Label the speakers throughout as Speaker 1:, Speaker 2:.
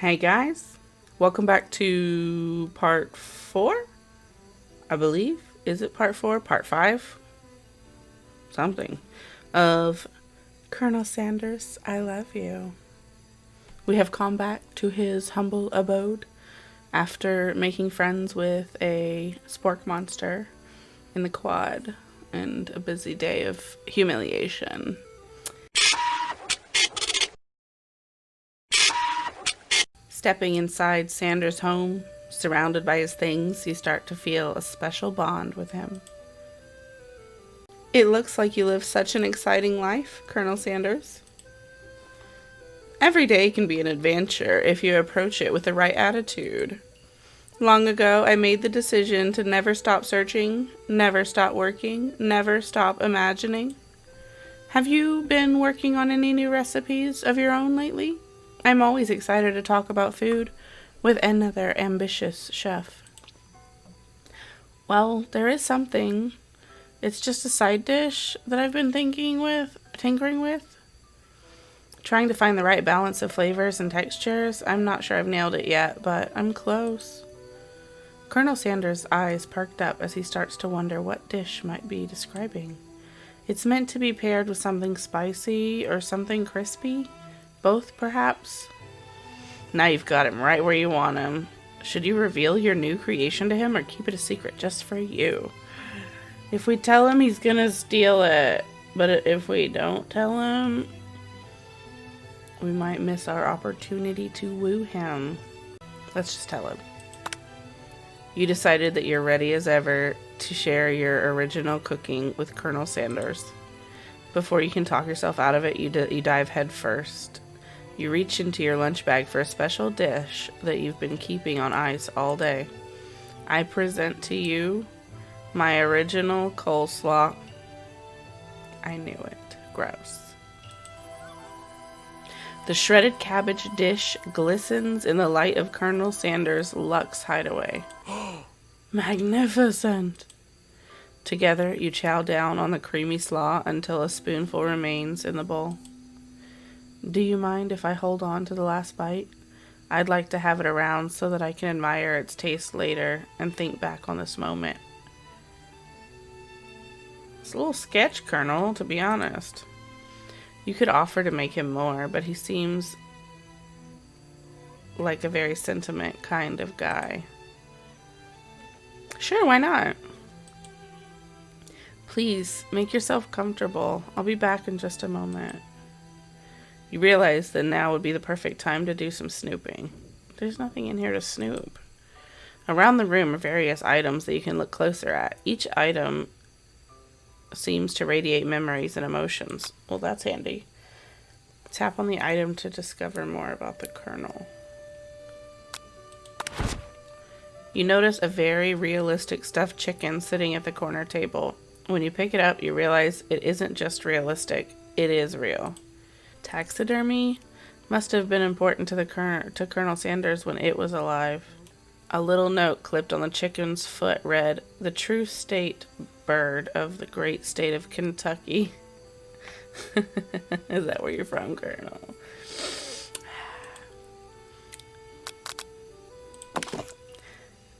Speaker 1: Hey guys, welcome back to part 4, I believe. Is it part 4? Part 5? Something. Of Colonel Sanders, I Love You. We have come back to his humble abode after making friends with a spork monster in the quad and a busy day of humiliation. Stepping inside Sanders' home, surrounded by his things, you start to feel a special bond with him. It looks like you live such an exciting life, Colonel Sanders. Every day can be an adventure if you approach it with the right attitude. Long ago, I made the decision to never stop searching, never stop working, never stop imagining. Have you been working on any new recipes of your own lately? I'm always excited to talk about food with another ambitious chef. Well, there is something. It's just a side dish that I've been tinkering with. Trying to find the right balance of flavors and textures. I'm not sure I've nailed it yet, but I'm close. Colonel Sanders' eyes perked up as he starts to wonder what dish might be describing. It's meant to be paired with something spicy or something crispy. Both, perhaps? Now you've got him right where you want him. Should you reveal your new creation to him or keep it a secret just for you? If we tell him, he's gonna steal it. But if we don't tell him, we might miss our opportunity to woo him. Let's just tell him. You decided that you're ready as ever to share your original cooking with Colonel Sanders. Before you can talk yourself out of it, you dive head first. You reach into your lunch bag for a special dish that you've been keeping on ice all day. I present to you my original coleslaw. I knew it. Gross. The shredded cabbage dish glistens in the light of Colonel Sanders' Lux hideaway. Magnificent! Together, you chow down on the creamy slaw until a spoonful remains in the bowl. Do you mind if I hold on to the last bite? I'd like to have it around so that I can admire its taste later and think back on this moment. It's a little sketch, Colonel, to be honest. You could offer to make him more, but he seems like a very sentiment kind of guy. Sure, why not? Please, make yourself comfortable. I'll be back in just a moment. You realize that now would be the perfect time to do some snooping. There's nothing in here to snoop. Around the room are various items that you can look closer at. Each item seems to radiate memories and emotions. Well, that's handy. Tap on the item to discover more about the Colonel. You notice a very realistic stuffed chicken sitting at the corner table. When you pick it up, you realize it isn't just realistic. It is real. Taxidermy must have been important to Colonel Sanders when it was alive. A little note clipped on the chicken's foot read, "The true state bird of the great state of Kentucky." Is that where you're from, Colonel?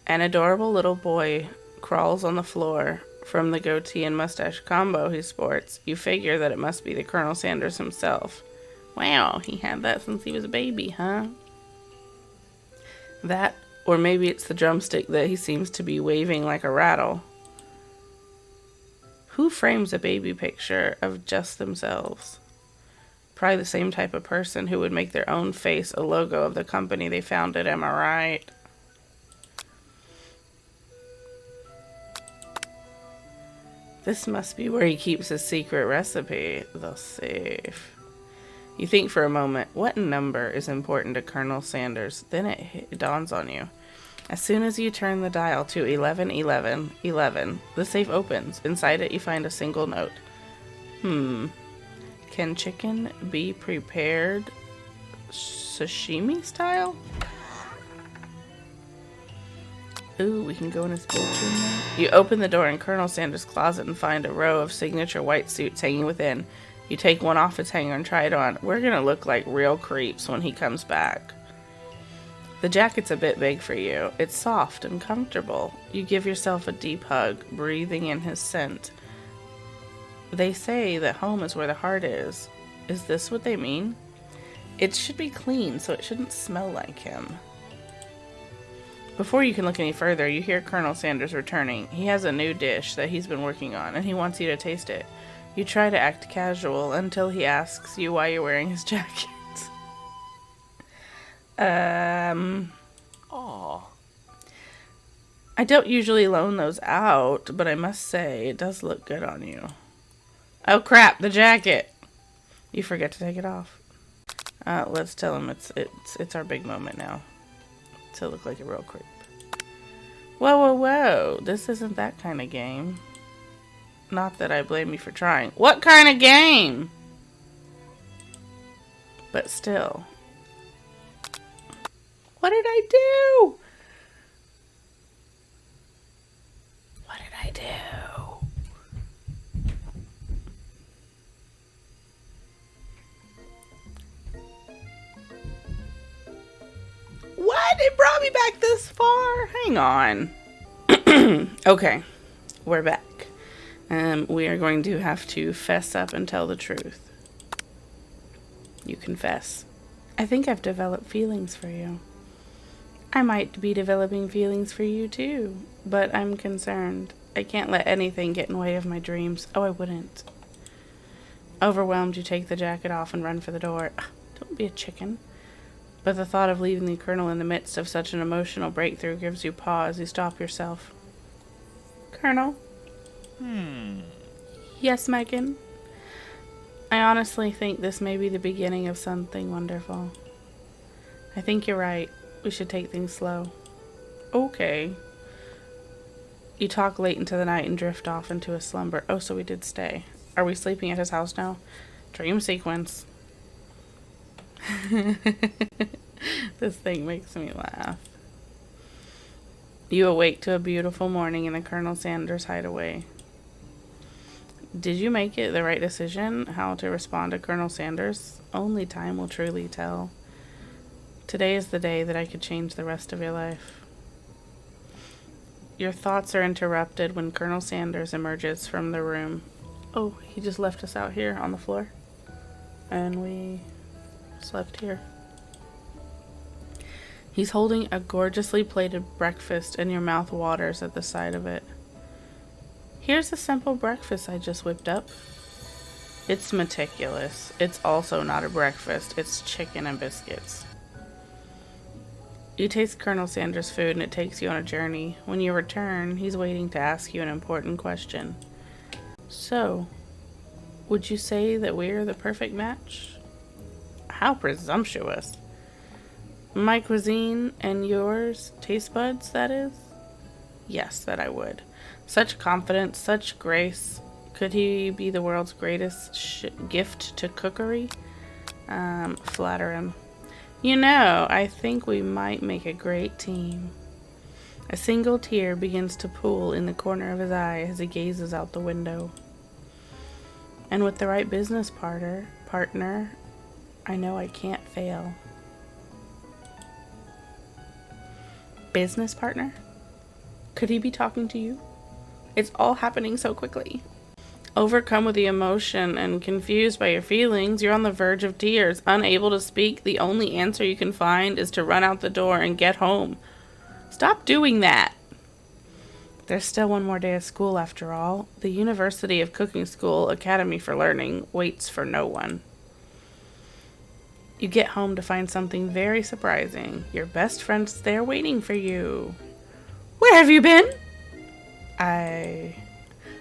Speaker 1: An adorable little boy crawls on the floor. From the goatee and mustache combo he sports, you figure that it must be the Colonel Sanders himself. Wow, he had that since he was a baby, huh? That, or maybe it's the drumstick that he seems to be waving like a rattle. Who frames a baby picture of just themselves? Probably the same type of person who would make their own face a logo of the company they founded, am I right? This must be where he keeps his secret recipe, the safe. You think for a moment, what number is important to Colonel Sanders? Then it dawns on you. As soon as you turn the dial to 111111, the safe opens. Inside it, you find a single note. Can chicken be prepared sashimi style? Ooh, we can go in his bedroom now. You open the door in Colonel Sanders' closet and find a row of signature white suits hanging within. You take one off its hanger and try it on. We're gonna look like real creeps when he comes back. The jacket's a bit big for you. It's soft and comfortable. You give yourself a deep hug, breathing in his scent. They say that home is where the heart is. Is this what they mean? It should be clean, so it shouldn't smell like him. Before you can look any further, you hear Colonel Sanders returning. He has a new dish that he's been working on, and he wants you to taste it. You try to act casual until he asks you why you're wearing his jacket.
Speaker 2: Aw.
Speaker 1: I don't usually loan those out, but I must say, it does look good on you. Oh crap, the jacket! You forget to take it off. Let's tell him it's our big moment now. To look like a real creep. Whoa, whoa, whoa. This isn't that kind of game. Not that I blame you for trying. What kind of game? But still. What did I do? What did I do? What? It brought me back this far? Hang on. Okay. We're back. We are going to have to fess up and tell the truth. You confess. I think I've developed feelings for you. I might be developing feelings for you too, but I'm concerned. I can't let anything get in the way of my dreams. Oh, I wouldn't. Overwhelmed, you take the jacket off and run for the door. Don't be a chicken. But the thought of leaving the Colonel in the midst of such an emotional breakthrough gives you pause. You stop yourself. Colonel? Yes, Megan? I honestly think this may be the beginning of something wonderful. I think you're right. We should take things slow. Okay. You talk late into the night and drift off into a slumber. Oh, so we did stay. Are we sleeping at his house now? Dream sequence. This thing makes me laugh. You awake to a beautiful morning in the Colonel Sanders hideaway. Did you make it the right decision how to respond to Colonel Sanders? Only time will truly tell. Today is the day that I could change the rest of your life. Your thoughts are interrupted when Colonel Sanders emerges from the room. Oh, he just left us out here on the floor. And we slept here. He's holding a gorgeously plated breakfast and your mouth waters at the sight of it. Here's a simple breakfast I just whipped up. It's meticulous. It's also not a breakfast. It's chicken and biscuits. You taste Colonel Sanders' food and it takes you on a journey. When you return, he's waiting to ask you an important question. So, would you say that we're the perfect match? How presumptuous. My cuisine and yours, taste buds, that is? Yes, that I would. Such confidence, such grace. Could he be the world's greatest gift to cookery? Flatter him. You know, I think we might make a great team. A single tear begins to pool in the corner of his eye as he gazes out the window. And with the right business partner, I know I can't fail. Business partner? Could he be talking to you? It's all happening so quickly. Overcome with the emotion and confused by your feelings, you're on the verge of tears. Unable to speak, the only answer you can find is to run out the door and get home. Stop doing that. There's still one more day of school after all. The University of Cooking School Academy for Learning waits for no one. You get home to find something very surprising. Your best friend's there waiting for you. Where have you been?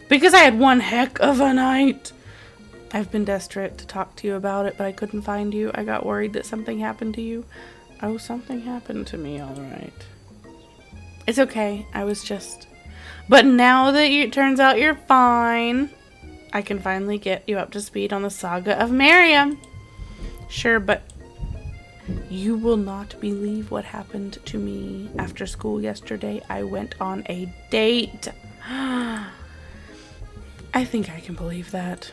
Speaker 1: Because I had one heck of a night. I've been desperate to talk to you about it, but I couldn't find you. I got worried that something happened to you. Oh, something happened to me, all right. It's okay. I was just... But now that it turns out you're fine, I can finally get you up to speed on the saga of Miriam. Sure, but you will not believe what happened to me after school yesterday. I went on a date. I think I can believe that.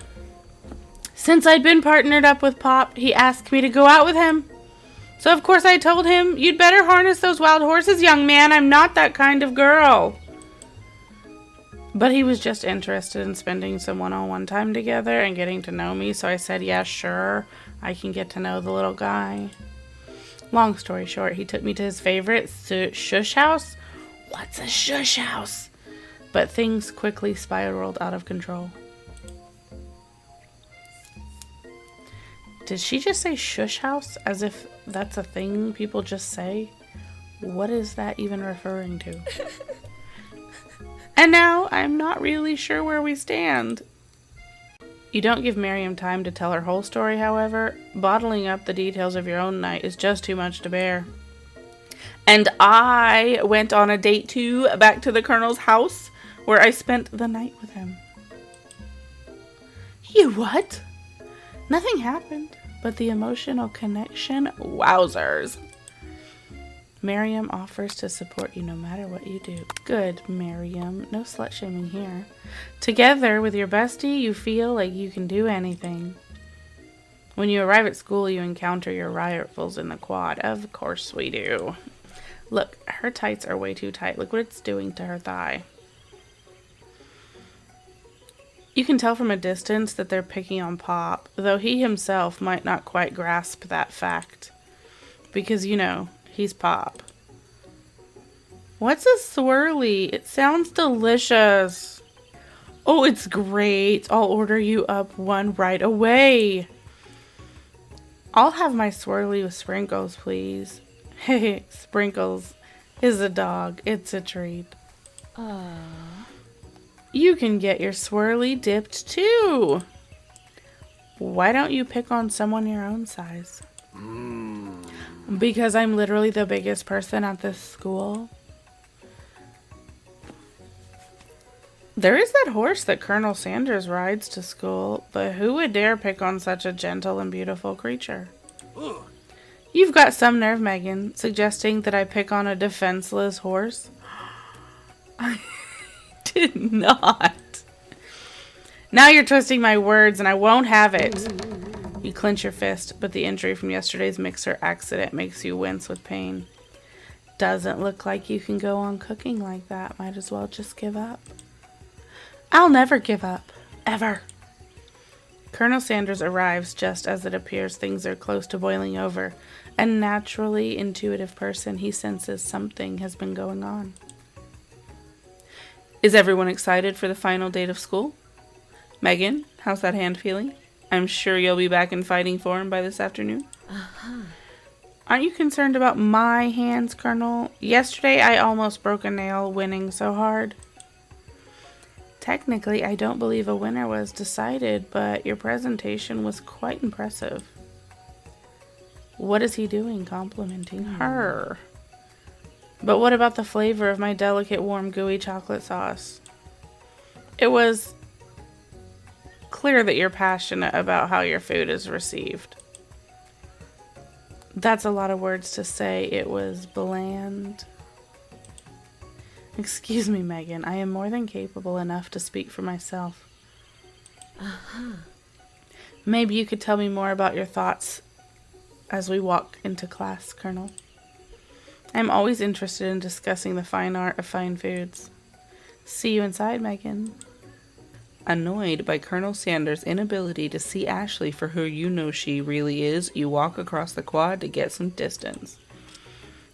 Speaker 1: Since I'd been partnered up with Pop, he asked me to go out with him. So of course I told him, "You'd better harness those wild horses, young man. I'm not that kind of girl." But he was just interested in spending some one-on-one time together and getting to know me, so I said, "Yeah, sure, I can get to know the little guy." Long story short, he took me to his favorite shush house. What's a shush house? But things quickly spiraled out of control. Did she just say shush house as if that's a thing people just say? What is that even referring to? And now I'm not really sure where we stand. You don't give Miriam time to tell her whole story, however. Bottling up the details of your own night is just too much to bear. And I went on a date too, back to the Colonel's house, where I spent the night with him. You what? Nothing happened, but the emotional connection, wowzers. Miriam offers to support you no matter what you do. Good, Miriam. No slut-shaming here. Together with your bestie, you feel like you can do anything. When you arrive at school, you encounter your rivals in the quad. Of course we do. Look, her tights are way too tight. Look what it's doing to her thigh. You can tell from a distance that they're picking on Pop, though he himself might not quite grasp that fact. Because, you know, he's Pop. What's a swirly? It sounds delicious. Oh, it's great. I'll order you up one right away. I'll have my swirly with sprinkles, please. Hey, Sprinkles is a dog. It's a treat. You can get your swirly dipped too. Why don't you pick on someone your own size? Because I'm literally the biggest person at this school. There is that horse that Colonel Sanders rides to school, but who would dare pick on such a gentle and beautiful creature? You've got some nerve, Megan, suggesting that I pick on a defenseless horse. I did not. Now you're twisting my words and I won't have it. You clench your fist, but the injury from yesterday's mixer accident makes you wince with pain. Doesn't look like you can go on cooking like that. Might as well just give up. I'll never give up. Ever. Colonel Sanders arrives just as it appears things are close to boiling over. A naturally intuitive person, he senses something has been going on. Is everyone excited for the final date of school? Megan, how's that hand feeling? I'm sure you'll be back in fighting form by this afternoon. Aren't you concerned about my hands, Colonel? Yesterday I almost broke a nail winning so hard. Technically, I don't believe a winner was decided, but your presentation was quite impressive. What is he doing complimenting her? But what about the flavor of my delicate, warm, gooey chocolate sauce? It was clear that you're passionate about how your food is received. That's a lot of words to say. It was bland. Excuse me, Megan. I am more than capable enough to speak for myself. Maybe you could tell me more about your thoughts as we walk into class, Colonel. I'm always interested in discussing the fine art of fine foods. See you inside, Megan. Annoyed by Colonel Sanders' inability to see Ashley for who you know she really is, you walk across the quad to get some distance.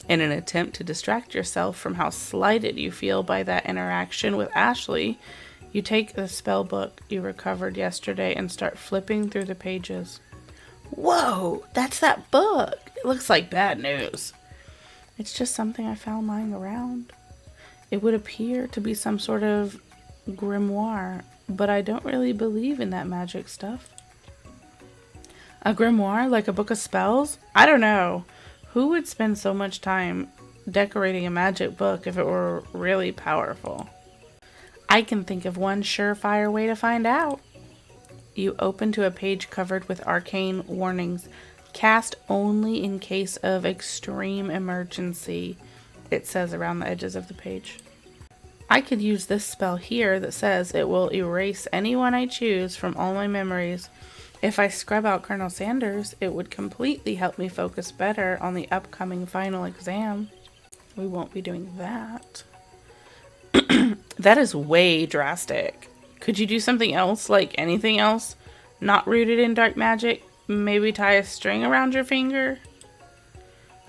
Speaker 1: In an attempt to distract yourself from how slighted you feel by that interaction with Ashley, you take the spell book you recovered yesterday and start flipping through the pages. Whoa, that's that book. It looks like bad news. It's just something I found lying around. It would appear to be some sort of grimoire, but I don't really believe in that magic stuff. A grimoire, like a book of spells? I don't know. Who would spend so much time decorating a magic book if it were really powerful? I can think of one surefire way to find out. You open to a page covered with arcane warnings. Cast only in case of extreme emergency, it says around the edges of the page. I could use this spell here that says it will erase anyone I choose from all my memories. If I scrub out Colonel Sanders, it would completely help me focus better on the upcoming final exam. We won't be doing that. That is way drastic. Could you do something else, like anything else? Not rooted in dark magic? Maybe tie a string around your finger?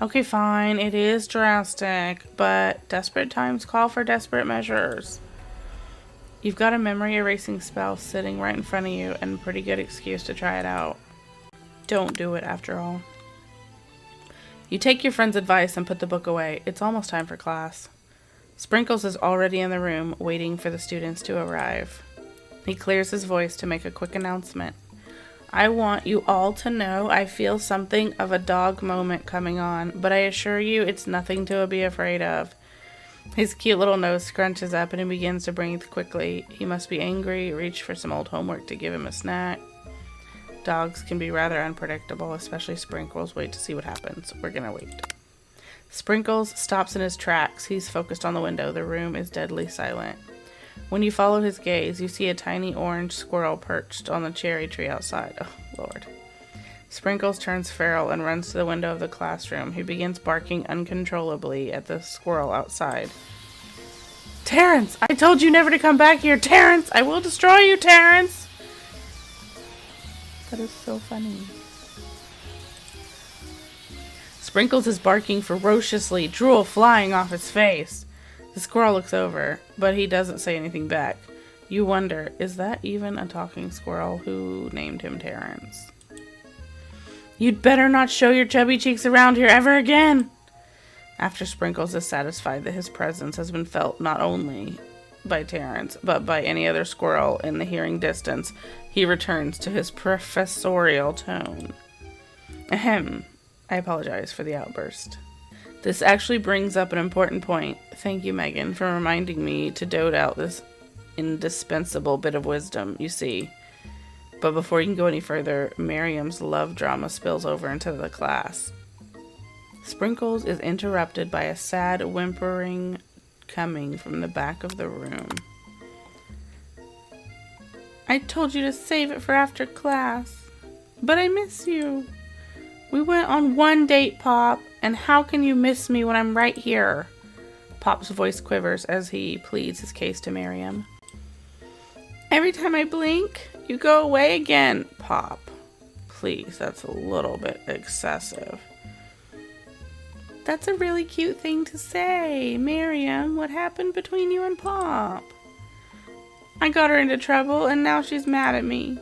Speaker 1: Okay, fine, it is drastic, but desperate times call for desperate measures. You've got a memory erasing spell sitting right in front of you and a pretty good excuse to try it out. Don't do it after all. You take your friend's advice and put the book away. It's almost time for class. Sprinkles is already in the room, waiting for the students to arrive. He clears his voice to make a quick announcement. I want you all to know I feel something of a dog moment coming on, but I assure you it's nothing to be afraid of. His cute little nose scrunches up and he begins to breathe quickly. He must be angry, reach for some old homework to give him a snack. Dogs can be rather unpredictable, especially Sprinkles. Wait to see what happens. We're gonna wait. Sprinkles stops in his tracks. He's focused on the window. The room is deadly silent. When you follow his gaze, you see a tiny orange squirrel perched on the cherry tree outside. Oh, Lord. Sprinkles turns feral and runs to the window of the classroom. He begins barking uncontrollably at the squirrel outside. Terrence! I told you never to come back here! Terrence! I will destroy you, Terrence! That is so funny. Sprinkles is barking ferociously, drool flying off his face. The squirrel looks over, but he doesn't say anything back. You wonder, is that even a talking squirrel? Who named him Terrence? You'd better not show your chubby cheeks around here ever again! After Sprinkles is satisfied that his presence has been felt not only by Terrence, but by any other squirrel in the hearing distance, he returns to his professorial tone. Ahem. I apologize for the outburst. This actually brings up an important point. Thank you, Megan, for reminding me to dote out this indispensable bit of wisdom, you see. But before you can go any further, Miriam's love drama spills over into the class. Sprinkles is interrupted by a sad whimpering coming from the back of the room. I told you to save it for after class, but I miss you. We went on one date, Pop, and how can you miss me when I'm right here? Pop's voice quivers as he pleads his case to Miriam. Every time I blink, you go away again, Pop. Please, that's a little bit excessive. That's a really cute thing to say. Miriam, what happened between you and Pop? I got her into trouble, and now she's mad at me.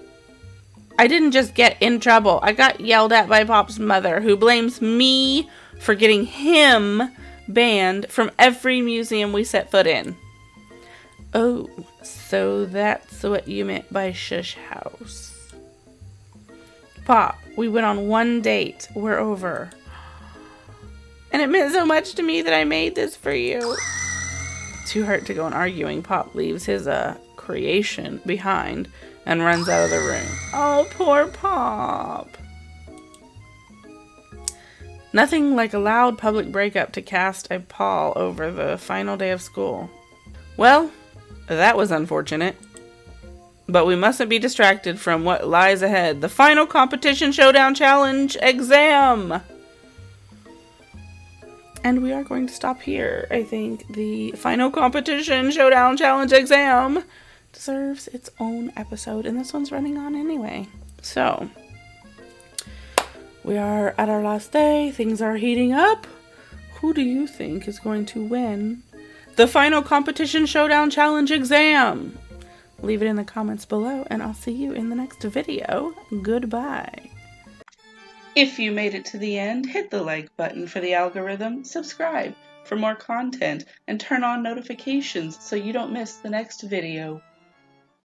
Speaker 1: I didn't just get in trouble. I got yelled at by Pop's mother, who blames me for getting him banned from every museum we set foot in. Oh, so that's what you meant by shush house. Pop, we went on one date. We're over. And it meant so much to me that I made this for you. Too hurt to go on arguing, Pop leaves his creation behind and runs out of the room. Oh, poor Pop. Nothing like a loud public breakup to cast a pall over the final day of school. Well, that was unfortunate. But we mustn't be distracted from what lies ahead. The final competition showdown challenge exam! And we are going to stop here. I think the final competition showdown challenge exam deserves its own episode, and this one's running on anyway. So, we are at our last day. Things are heating up. Who do you think is going to win the final competition showdown challenge exam? Leave it in the comments below, and I'll see you in the next video. Goodbye. If you made it to the end, hit the like button for the algorithm, subscribe for more content, and turn on notifications so you don't miss the next video.